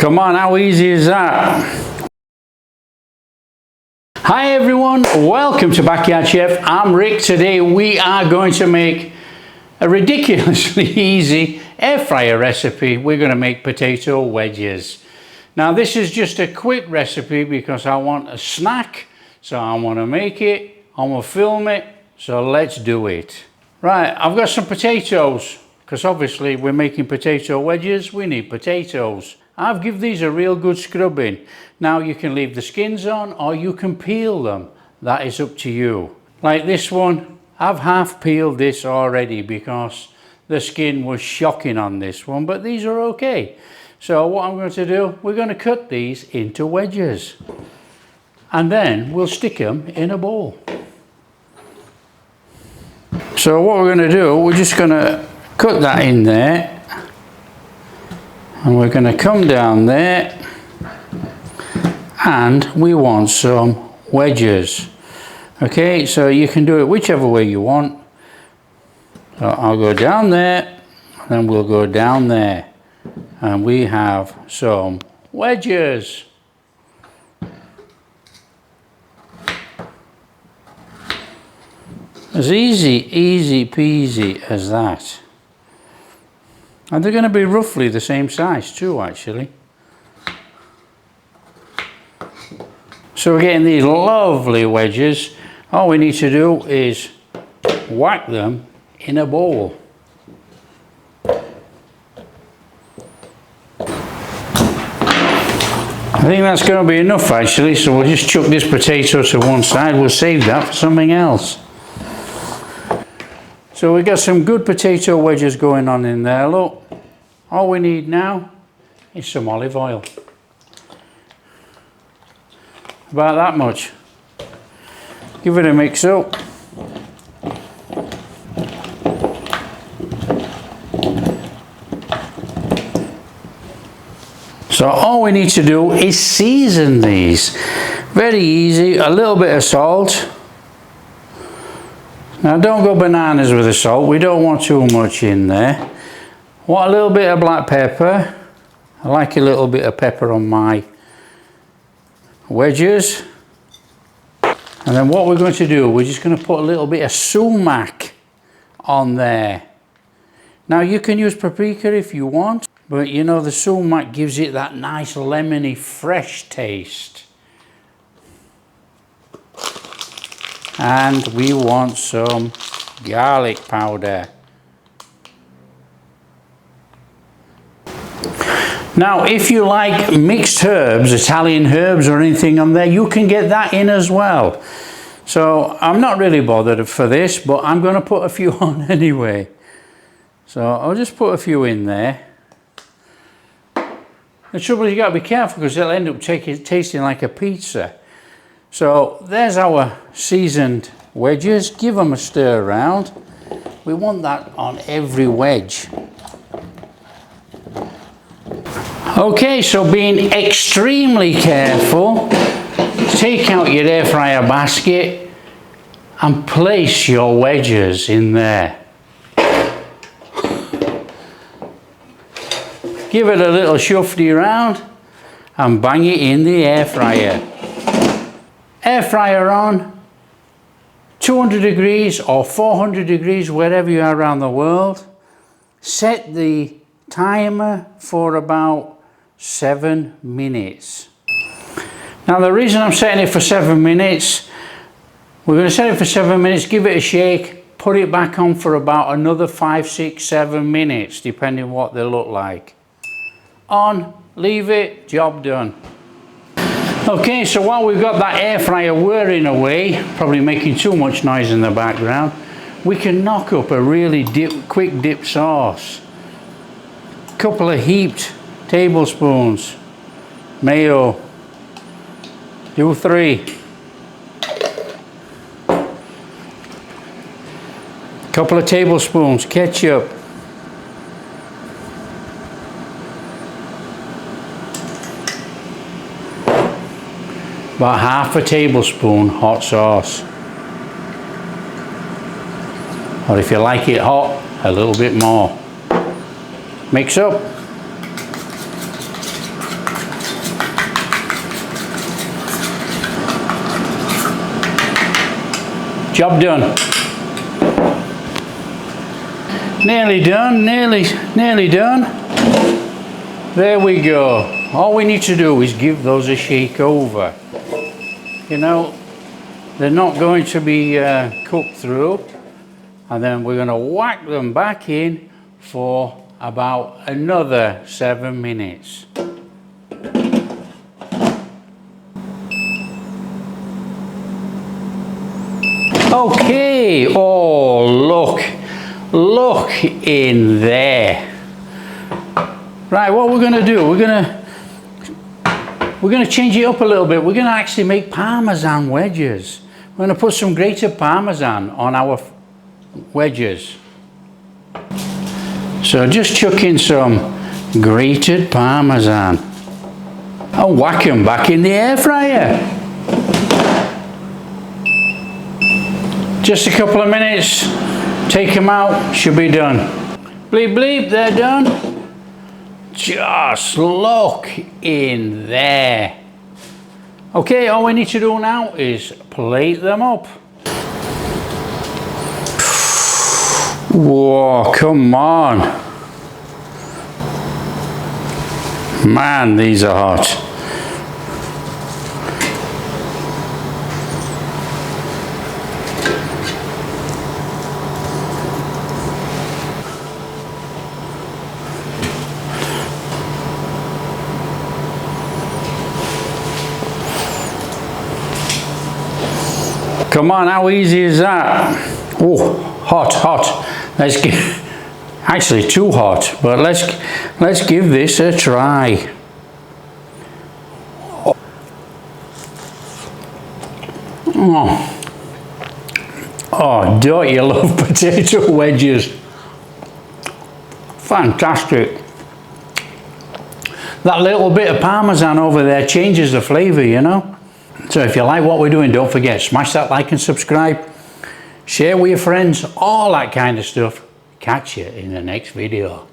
Come on, how easy is that? Hi everyone, welcome to Backyard Chef. I'm Rick. Today we are going to make a ridiculously easy air fryer recipe. We're going to make potato wedges. Now this is just a quick recipe because I want a snack, so I want to make it, I want to film it, so let's do it. Right, I've got some potatoes because obviously we're making potato wedges, we need potatoes. I've given these a real good scrubbing. Now you can leave the skins on or you can peel them. That is up to you. Like this one, I've half peeled this already because the skin was shocking on this one, but these are okay. So what I'm going to do, we're going to cut these into wedges and then we'll stick them in a bowl. So what we're going to do, we're just going to cut that in there. And we're going to come down there and we want some wedges. Okay, so you can do it whichever way you want. So I'll go down there and we'll go down there and we have some wedges. As easy peasy as that. And they're going to be roughly the same size too, actually. So we're getting these lovely wedges. All we need to do is whack them in a bowl. I think that's going to be enough actually, so we'll just chuck this potato to one side. We'll save that for something else. So we've got some good potato wedges going on in there, look. All we need now is some olive oil. About that much. Give it a mix up. So all we need to do is season these. Very easy, a little bit of salt. Now don't go bananas with the salt, we don't want too much in there. Want a little bit of black pepper. I like a little bit of pepper on my wedges. And then what we're going to do, we're just going to put a little bit of sumac on there. Now you can use paprika if you want, but you know the sumac gives it that nice lemony fresh taste. And we want some garlic powder. Now if you like mixed herbs, Italian herbs or anything on there, you can get that in as well. So I'm not really bothered for this, but I'm going to put a few on anyway. So I'll just put a few in there. The trouble is you got to be careful because they'll end up tasting like a pizza. So there's our seasoned wedges. Give them a stir around. We want that on every wedge. Okay, so being extremely careful, take out your air fryer basket and place your wedges in there. Give it a little shufty round and bang it in the air fryer. Air fryer on, 200 degrees or 400 degrees, wherever you are around the world. Set the timer for about 7 minutes. Now the reason I'm setting it for 7 minutes, we're going to set it for 7 minutes, give it a shake, put it back on for about another 5, 6, 7 minutes, depending what they look like. On, leave it, job done. Okay, so while we've got that air fryer whirring away, probably making too much noise in the background, we can knock up a really quick dip sauce. A couple of heaped tablespoons mayo. Do 3. Couple of tablespoons ketchup. About half a tablespoon hot sauce. Or if you like it hot, a little bit more. Mix up. Job done. Nearly done, nearly done. There we go. All we need to do is give those a shake over. You know, they're not going to be cooked through. And then we're going to whack them back in for about another 7 minutes. Okay, oh look in there. Right, what we're going to do, we're going to change it up a little bit. We're going to actually make Parmesan wedges. We're going to put some grated Parmesan on our wedges. So just chuck in some grated Parmesan and whack them back in the air fryer. Just a couple of minutes, take them out, should be done. Bleep bleep, they're done. Just look in there. Okay, all we need to do now is plate them up. Whoa, come on. Man, these are hot. Come on, how easy is that? Oh, hot, hot. Let's give, actually too hot, but let's give this a try. Oh, oh, don't you love potato wedges? Fantastic. That little bit of Parmesan over there changes the flavour, you know. So if you like what we're doing, don't forget, smash that like and subscribe. Share with your friends, all that kind of stuff. Catch you in the next video.